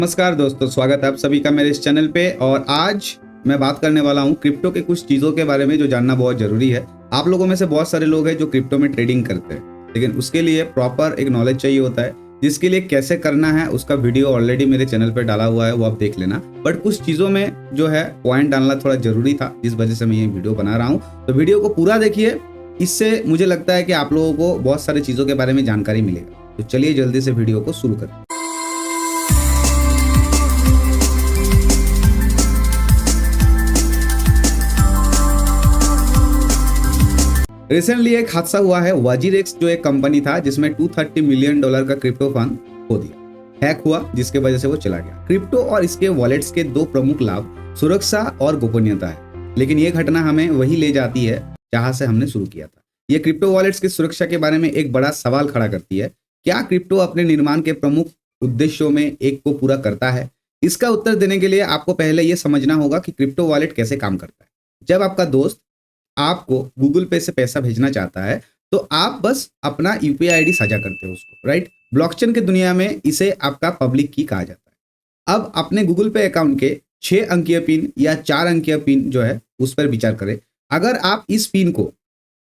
नमस्कार दोस्तों, स्वागत है आप सभी का मेरे इस चैनल पे। और आज मैं बात करने वाला हूँ क्रिप्टो के कुछ चीज़ों के बारे में जो जानना बहुत ज़रूरी है। आप लोगों में से बहुत सारे लोग हैं जो क्रिप्टो में ट्रेडिंग करते हैं, लेकिन उसके लिए प्रॉपर एक नॉलेज चाहिए होता है, जिसके लिए कैसे करना है उसका वीडियो ऑलरेडी मेरे चैनल पे डाला हुआ है, वो आप देख लेना। बट कुछ चीज़ों में जो है पॉइंट डालना थोड़ा ज़रूरी था, जिस वजह से मैं ये वीडियो बना रहा हूँ। तो वीडियो को पूरा देखिए, इससे मुझे लगता है कि आप लोगों को बहुत सारी चीज़ों के बारे में जानकारी मिलेगा। तो चलिए जल्दी से वीडियो को शुरू करें। रिसेंटली एक हादसा हुआ है। वाजिरेक्स जो एक कंपनी था जिसमें $230 मिलियन का क्रिप्टो फंड खो दिया, हैक हुआ, जिसके वजह से वो चला गया। क्रिप्टो और इसके वॉलेट्स के दो प्रमुख लाभ सुरक्षा और गोपनीयता है, लेकिन ये घटना हमें वही ले जाती है जहां से हमने शुरू किया था। ये क्रिप्टो वॉलेट्स की सुरक्षा के बारे में एक बड़ा सवाल खड़ा करती है। क्या क्रिप्टो अपने निर्माण के प्रमुख उद्देश्यों में एक को पूरा करता है? इसका उत्तर देने के लिए आपको पहले ये समझना होगा कि क्रिप्टो वॉलेट कैसे काम करता है। जब आपका दोस्त आपको गूगल पे से पैसा भेजना चाहता है, तो आप बस अपना यूपीआई आईडी साझा करते हो उसको, राइट? ब्लॉकचेन की दुनिया में इसे आपका पब्लिक की कहा जाता है। अब अपने गूगल पे अकाउंट के 6 अंकीय पिन या 4 अंकीय पिन जो है उस पर विचार करें। अगर आप इस पिन को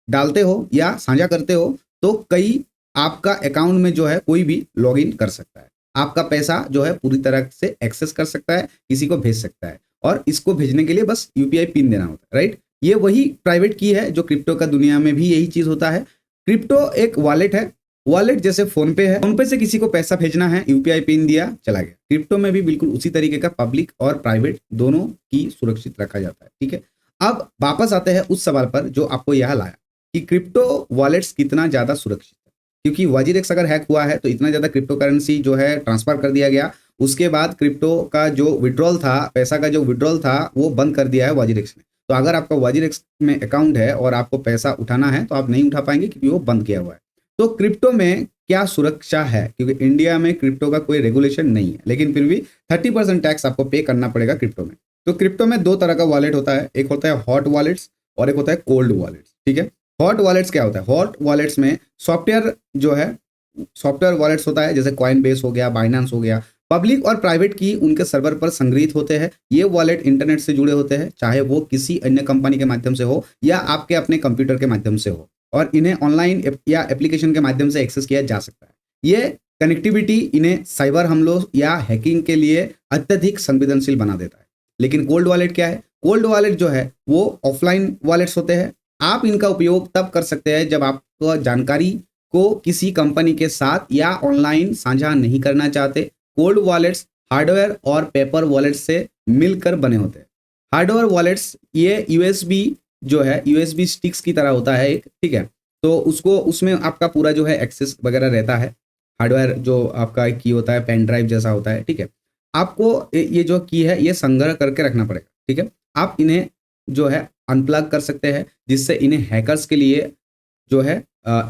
डालते हो या साझा करते हो, तो कई आपका अकाउंट में जो है कोई भी लॉगिन कर सकता है, आपका पैसा जो है पूरी तरह से एक्सेस कर सकता है, किसी को भेज सकता है। और इसको भेजने के लिए बस यूपीआई पिन देना होता है, राइट? ये वही प्राइवेट की है जो क्रिप्टो का दुनिया में भी यही चीज होता है। क्रिप्टो एक वॉलेट है। वॉलेट जैसे फोन पे है, फोन पे से किसी को पैसा भेजना है, यूपीआई पिन दिया, चला गया। क्रिप्टो में भी बिल्कुल उसी तरीके का पब्लिक और प्राइवेट दोनों की सुरक्षित रखा जाता है, ठीक है? अब वापस आते हैं उस सवाल पर जो आपको यहाँ लाया कि क्रिप्टो वॉलेट्स कितना ज्यादा सुरक्षित है। क्योंकि वाजिरेक्स अगर हैक हुआ है तो इतना ज्यादा क्रिप्टो करेंसी जो है ट्रांसफर कर दिया गया। उसके बाद क्रिप्टो का जो विड्रॉल था, पैसा का जो विड्रॉल था, वो बंद कर दिया है वाजिरेक्स ने। तो अगर आपका वाजिरेक्स में अकाउंट है और आपको पैसा उठाना है तो आप नहीं उठा पाएंगे, क्योंकि वो बंद किया हुआ है। तो क्रिप्टो में क्या सुरक्षा है? क्योंकि इंडिया में क्रिप्टो का कोई रेगुलेशन नहीं है, लेकिन फिर भी 30% टैक्स आपको पे करना पड़ेगा क्रिप्टो में। तो क्रिप्टो में दो तरह का वॉलेट होता है, एक होता है हॉट वॉलेट्स और एक होता है कोल्ड वॉलेट्स, ठीक है? हॉट वॉलेट्स क्या होता है? हॉट वॉलेट्स में सॉफ्टवेयर जो है, सॉफ्टवेयर वॉलेट्स होता है, जैसे कॉइन बेस हो गया, बाइनेंस हो गया। पब्लिक और प्राइवेट की उनके सर्वर पर संग्रहित होते हैं। ये वॉलेट इंटरनेट से जुड़े होते हैं, चाहे वो किसी अन्य कंपनी के माध्यम से हो या आपके अपने कंप्यूटर के माध्यम से हो, और इन्हें ऑनलाइन या एप्लीकेशन के माध्यम से एक्सेस किया जा सकता है। ये कनेक्टिविटी इन्हें साइबर हमलों या हैकिंग के लिए अत्यधिक संवेदनशील बना देता है। लेकिन कोल्ड वॉलेट क्या है? कोल्ड वॉलेट जो है वो ऑफलाइन वॉलेट्स होते हैं। आप इनका उपयोग तब कर सकते हैं जब आपको जानकारी को किसी कंपनी के साथ या ऑनलाइन साझा नहीं करना चाहते। कोल्ड वॉलेट्स हार्डवेयर और पेपर वॉलेट्स से मिलकर बने होते हैं। हार्डवेयर वॉलेट्स ये यूएसबी जो है, यूएसबी स्टिक्स की तरह होता है एक, ठीक है? तो उसको उसमें आपका पूरा जो है एक्सेस वगैरह रहता है। हार्डवेयर जो आपका एक की होता है, पेन ड्राइव जैसा होता है, ठीक है? आपको ये जो की है ये संग्रह करके रखना पड़ेगा, ठीक है? आप इन्हें जो है अनप्लग कर सकते हैं, जिससे इन्हें हैकर्स के लिए जो है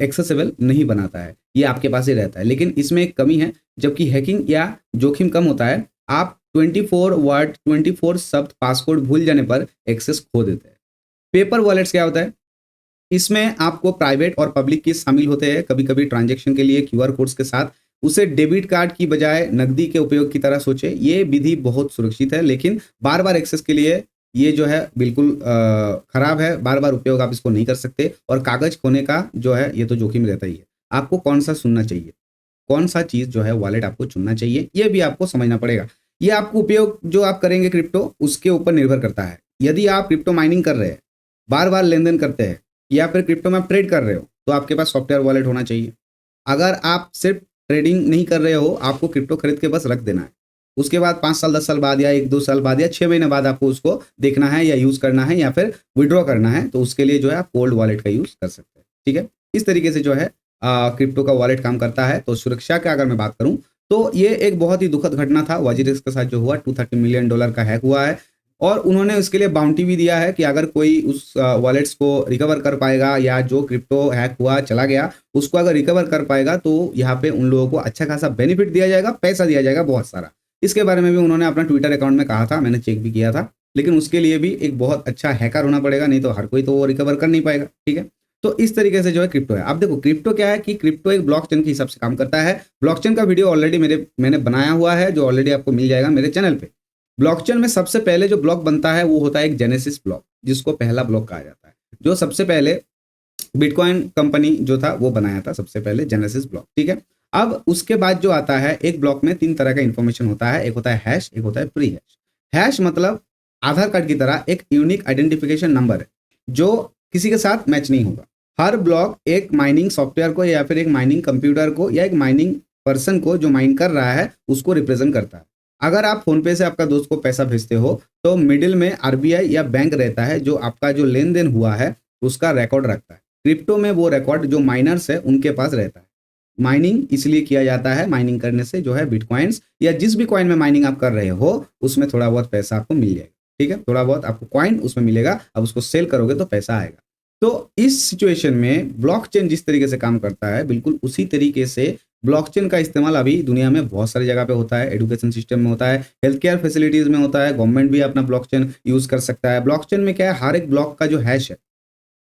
एक्सेसिबल नहीं बनाता है। ये आपके पास ही रहता है, लेकिन इसमें एक कमी है। जबकि हैकिंग या जोखिम कम होता है, आप 24 वर्ड 24 शब्द पासवर्ड भूल जाने पर एक्सेस खो देते हैं। पेपर वॉलेट्स क्या होता है? इसमें आपको प्राइवेट और पब्लिक की शामिल होते हैं। कभी कभी ट्रांजैक्शन के लिए क्यूआर कोड्स के साथ उसे डेबिट कार्ड की बजाय नकदी के उपयोग की तरह सोचे। ये विधि बहुत सुरक्षित है, लेकिन बार बार एक्सेस के लिए ये जो है बिल्कुल खराब है। बार बार उपयोग आप इसको नहीं कर सकते, और कागज खोने का जो है ये तो जोखिम रहता ही है। आपको कौन सा सुनना चाहिए, कौन सा चीज जो है वॉलेट आपको चुनना चाहिए, ये भी आपको समझना पड़ेगा। ये आपको उपयोग जो आप करेंगे क्रिप्टो, उसके ऊपर निर्भर करता है। यदि आप क्रिप्टो माइनिंग कर रहे हैं, बार बार लेन देन करते हैं, या फिर क्रिप्टो में ट्रेड कर रहे हो, तो आपके पास सॉफ्टवेयर वॉलेट होना चाहिए। अगर आप सिर्फ ट्रेडिंग नहीं कर रहे हो, आपको क्रिप्टो खरीद के बस रख देना है। उसके बाद 5 साल 10 साल बाद या 1-2 साल बाद या 6 महीने बाद आपको उसको देखना है या यूज करना है या फिर विड्रॉ करना है, तो उसके लिए जो है आप कोल्ड वॉलेट का यूज कर सकते हैं, ठीक है? इस तरीके से जो है क्रिप्टो का वॉलेट काम करता है। तो सुरक्षा का अगर मैं बात करूं, तो ये एक बहुत ही दुखद घटना था वाजिरेक्स के साथ जो हुआ। $230 मिलियन का हैक हुआ है, और उन्होंने उसके लिए बाउंटी भी दिया है कि अगर कोई उस वॉलेट्स को रिकवर कर पाएगा, या जो क्रिप्टो हैक हुआ चला गया उसको अगर रिकवर कर पाएगा, तो यहाँ पे उन लोगों को अच्छा खासा बेनिफिट दिया जाएगा, पैसा दिया जाएगा बहुत सारा। इसके बारे में भी उन्होंने अपना ट्विटर अकाउंट में कहा था, मैंने चेक भी किया था। लेकिन उसके लिए भी एक बहुत अच्छा हैकर होना पड़ेगा, नहीं तो हर कोई तो वो रिकवर कर नहीं पाएगा, ठीक है? तो इस तरीके से जो है क्रिप्टो है। अब देखो क्रिप्टो क्या है कि क्रिप्टो एक ब्लॉकचेन के हिसाब से काम करता है। ब्लॉकचेन का वीडियो ऑलरेडी मैंने बनाया हुआ है, जो ऑलरेडी आपको मिल जाएगा मेरे चैनल पे। ब्लॉकचेन में सबसे पहले जो ब्लॉक बनता है वो होता है एक जेनेसिस ब्लॉक, जिसको पहला ब्लॉक कहा जाता है। जो सबसे पहले बिटकॉइन कंपनी जो था वो बनाया था सबसे पहले, जेनेसिस ब्लॉक, ठीक है। अब उसके बाद जो आता है, एक ब्लॉक में 3 तरह का इंफॉर्मेशन होता है, एक होता है हैश, एक होता है प्री हैश। हैश मतलब आधार कार्ड की तरह एक यूनिक आइडेंटिफिकेशन नंबर है जो किसी के साथ मैच नहीं होगा। हर ब्लॉक एक माइनिंग सॉफ्टवेयर को या फिर एक माइनिंग कंप्यूटर को या एक माइनिंग पर्सन को जो माइन कर रहा है उसको रिप्रेजेंट करता है। अगर आप फोन पे से आपका दोस्त को पैसा भेजते हो तो मिडिल में आरबीआई या बैंक रहता है जो आपका जो लेन देन हुआ है उसका रिकॉर्ड रखता है। क्रिप्टो में वो रिकॉर्ड जो माइनर्स है उनके पास रहता है। माइनिंग इसलिए किया जाता है, माइनिंग करने से जो है बिटकॉइंस या जिस भी कॉइन में माइनिंग आप कर रहे हो उसमें थोड़ा बहुत पैसा आपको मिल जाएगा, ठीक है। थोड़ा बहुत आपको कॉइन उसमें मिलेगा, अब उसको सेल करोगे तो पैसा आएगा। तो इस सिचुएशन में ब्लॉकचेन जिस तरीके से काम करता है बिल्कुल उसी तरीके से ब्लॉकचेन का इस्तेमाल अभी दुनिया में बहुत सारी जगह पे होता है। एजुकेशन सिस्टम में होता है, हेल्थ केयर फैसिलिटीज में होता है, गवर्नमेंट भी अपना ब्लॉकचेन यूज कर सकता है। ब्लॉकचेन में क्या है, हर एक ब्लॉक का जो हैश है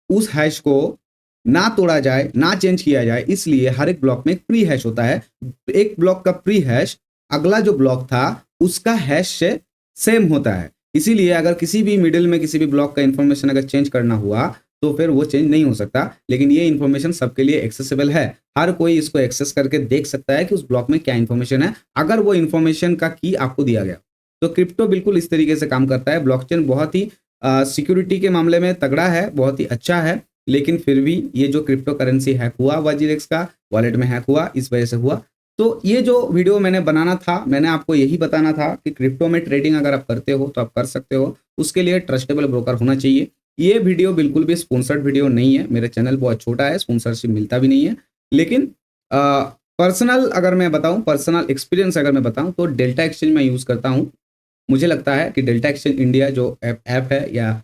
उस हैश को ना तोड़ा जाए, ना चेंज किया जाए, इसलिए हर एक ब्लॉक में एक प्री हैश होता है। एक ब्लॉक का प्री हैश अगला जो ब्लॉक था उसका हैश से सेम होता है। इसीलिए अगर किसी भी मिडिल में किसी भी ब्लॉक का इंफॉर्मेशन अगर चेंज करना हुआ तो फिर वो चेंज नहीं हो सकता। लेकिन ये इंफॉर्मेशन सबके लिए एक्सेसिबल है, हर कोई इसको एक्सेस करके देख सकता है कि उस ब्लॉक में क्या इंफॉर्मेशन है, अगर वो इंफॉर्मेशन का की आपको दिया गया। तो क्रिप्टो बिल्कुल इस तरीके से काम करता है। ब्लॉकचेन बहुत ही सिक्योरिटी के मामले में तगड़ा है, बहुत ही अच्छा है, लेकिन फिर भी ये जो क्रिप्टो करेंसी हैक हुआ वाजीरेक्स का वॉलेट में हैक हुआ, इस वजह से हुआ। तो ये जो वीडियो मैंने बनाना था, मैंने आपको यही बताना था कि क्रिप्टो में ट्रेडिंग अगर आप करते हो तो आप कर सकते हो, उसके लिए ट्रस्टेबल ब्रोकर होना चाहिए। ये वीडियो बिल्कुल भी स्पॉन्सर्ड वीडियो नहीं है, मेरा चैनल बहुत छोटा है, स्पॉन्सरशिप मिलता भी नहीं है। लेकिन पर्सनल अगर मैं बताऊं, पर्सनल एक्सपीरियंस अगर मैं बताऊं तो डेल्टा एक्सचेंज मैं यूज़ करता हूं। मुझे लगता है कि डेल्टा एक्सचेंज इंडिया जो ऐप है या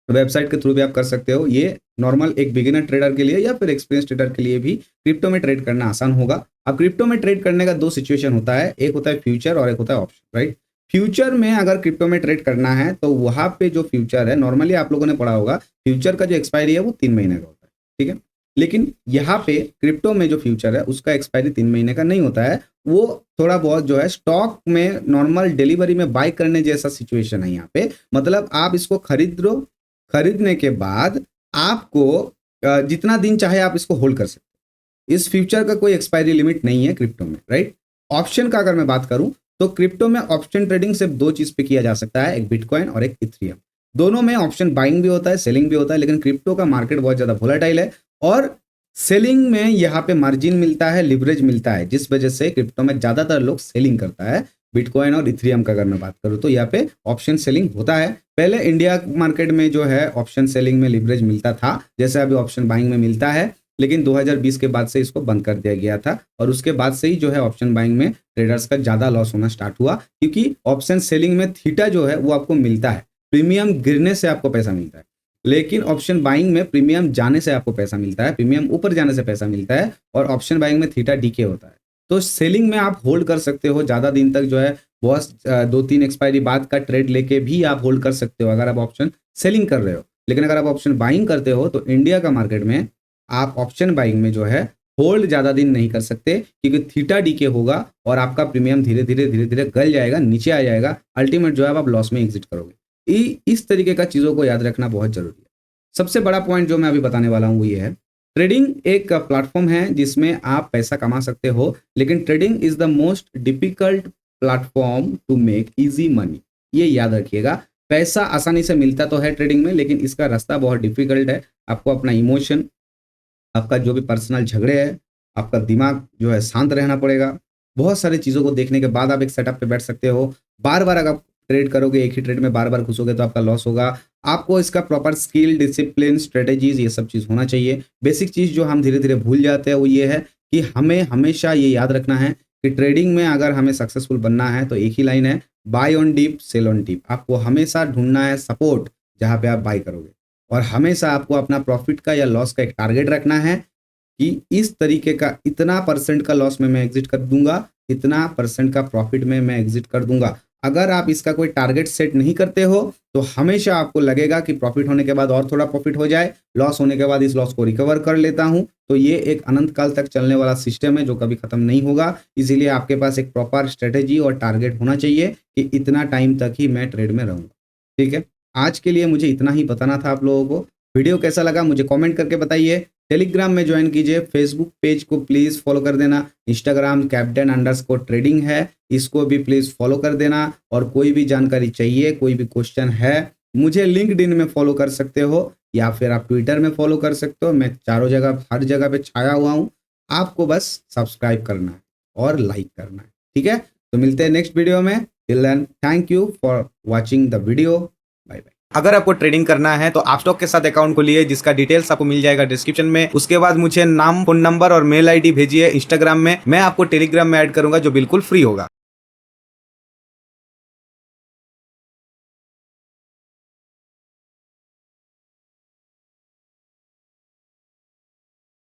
वेबसाइट के थ्रू भी आप कर सकते हो, ये नॉर्मल एक बिगिनर ट्रेडर के लिए या फिर एक्सपीरियंस ट्रेडर के लिए भी क्रिप्टो में ट्रेड करना आसान होगा। अब क्रिप्टो में ट्रेड करने का 2 सिचुएशन होता है, एक होता है फ्यूचर और एक होता है ऑप्शन, राइट। फ्यूचर में अगर क्रिप्टो में ट्रेड करना है तो वहां पे जो फ्यूचर है, नॉर्मली आप लोगों ने पढ़ा होगा फ्यूचर का जो एक्सपायरी है वो 3 महीने का होता है, ठीक है। लेकिन यहाँ पे क्रिप्टो में जो फ्यूचर है उसका एक्सपायरी 3 महीने का नहीं होता है, वो थोड़ा बहुत जो है स्टॉक में नॉर्मल डिलीवरी में बाय करने जैसा सिचुएशन है यहाँ पे। मतलब आप इसको खरीद लो, खरीदने के बाद आपको जितना दिन चाहे आप इसको होल्ड कर सकते हो। इस फ्यूचर का कोई एक्सपायरी लिमिट नहीं है क्रिप्टो में, राइट। ऑप्शन का अगर मैं बात करूं तो क्रिप्टो में ऑप्शन ट्रेडिंग सिर्फ 2 चीज पे किया जा सकता है, एक बिटकॉइन और एक इथेरियम। दोनों में ऑप्शन बाइंग भी होता है, सेलिंग भी होता है, लेकिन क्रिप्टो का मार्केट बहुत ज्यादा वोलेटाइल है और सेलिंग में यहाँ पे मार्जिन मिलता है, लिवरेज मिलता है, जिस वजह से क्रिप्टो में ज्यादातर लोग सेलिंग करता है। बिटकॉइन और इथेरियम का अगर मैं बात करूं तो यहाँ पे ऑप्शन सेलिंग होता है। पहले इंडिया मार्केट में जो है ऑप्शन सेलिंग में लिवरेज मिलता था, जैसे अभी ऑप्शन बाइंग में मिलता है, लेकिन 2020 के बाद से इसको बंद कर दिया गया था और उसके बाद से ही जो है ऑप्शन बाइंग में ट्रेडर्स का ज्यादा लॉस होना स्टार्ट हुआ, क्योंकि ऑप्शन सेलिंग में थीटा जो है वो आपको मिलता है, प्रीमियम गिरने से आपको पैसा मिलता है। लेकिन ऑप्शन बाइंग में प्रीमियम जाने से आपको पैसा मिलता है, प्रीमियम ऊपर जाने से पैसा मिलता है, और ऑप्शन बाइंग में थीटा डीके होता है। तो सेलिंग में आप होल्ड कर सकते हो ज्यादा दिन तक, जो है बहुत 2-3 एक्सपायरी बाद का ट्रेड लेके भी आप होल्ड कर सकते हो अगर आप ऑप्शन सेलिंग कर रहे हो। लेकिन अगर आप ऑप्शन बाइंग करते हो तो इंडिया का मार्केट में आप ऑप्शन बाइंग में जो है होल्ड ज्यादा दिन नहीं कर सकते, क्योंकि थीटा डीके होगा और आपका प्रीमियम धीरे धीरे गल जाएगा, नीचे आ जाएगा, अल्टीमेट जो है आप लॉस में एग्जिट करोगे। इस तरीके का चीजों को याद रखना बहुत जरूरी है। सबसे बड़ा पॉइंट जो मैं अभी बताने वाला हूँ वो ये है, ट्रेडिंग एक प्लेटफॉर्म है जिसमें आप पैसा कमा सकते हो, लेकिन trading is the most difficult platform to make easy money. ये याद रखिएगा, पैसा आसानी से मिलता तो है ट्रेडिंग में, लेकिन इसका रास्ता बहुत डिफिकल्ट है। आपको अपना इमोशन, आपका जो भी पर्सनल झगड़े है, आपका दिमाग जो है शांत रहना पड़ेगा। बहुत सारी चीज़ों को देखने के बाद आप एक सेटअप पे बैठ सकते हो। बार बार अगर ट्रेड करोगे, एक ही ट्रेड में बार बार घुसोगे तो आपका लॉस होगा। आपको इसका प्रॉपर स्किल, डिसिप्लिन, स्ट्रेटेजीज, ये सब चीज़ होना चाहिए। बेसिक चीज़ जो हम धीरे धीरे भूल जाते हैं वो ये है कि हमें हमेशा ये याद रखना है कि ट्रेडिंग में अगर हमें सक्सेसफुल बनना है तो एक ही लाइन है, buy on dip, sell on dip. आपको हमेशा ढूंढना है सपोर्ट जहाँ पे आप बाय करोगे, और हमेशा आपको अपना प्रॉफिट का या लॉस का एक टारगेट रखना है कि इस तरीके का इतना % का लॉस में मैं एग्जिट कर दूंगा, इतना % का प्रॉफिट में मैं एग्जिट कर दूंगा। अगर आप इसका कोई टारगेट सेट नहीं करते हो तो हमेशा आपको लगेगा कि प्रॉफिट होने के बाद और थोड़ा प्रॉफिट हो जाए, लॉस होने के बाद इस लॉस को रिकवर कर लेता हूं। तो ये एक अनंत काल तक चलने वाला सिस्टम है जो कभी खत्म नहीं होगा। इसीलिए आपके पास एक प्रॉपर स्ट्रेटेजी और टारगेट होना चाहिए कि इतना टाइम तक ही मैं ट्रेड में रहूंगा। ठीक है, आज के लिए मुझे इतना ही बताना था आप लोगों को। वीडियो कैसा लगा मुझे कमेंट करके बताइए। टेलीग्राम में ज्वाइन कीजिए, फेसबुक पेज को प्लीज फॉलो कर देना, इंस्टाग्राम captain_trading है, इसको भी प्लीज फॉलो कर देना। और कोई भी जानकारी चाहिए, कोई भी क्वेश्चन है, मुझे लिंक्डइन में फॉलो कर सकते हो या फिर आप ट्विटर में फॉलो कर सकते हो। मैं चारों जगह हर जगह पे छाया हुआ हूँ। आपको बस सब्सक्राइब करना है और लाइक करना है। ठीक है, तो मिलते हैं नेक्स्ट वीडियो में। Till then thank you for watching the video. Bye bye. अगर आपको ट्रेडिंग करना है तो आप स्टॉक के साथ अकाउंट खोलिए, जिसका डिटेल्स आपको मिल जाएगा डिस्क्रिप्शन में। उसके बाद मुझे नाम, फोन नंबर और मेल आईडी भेजिए इंस्टाग्राम में, मैं आपको टेलीग्राम में ऐड करूंगा जो बिल्कुल फ्री होगा।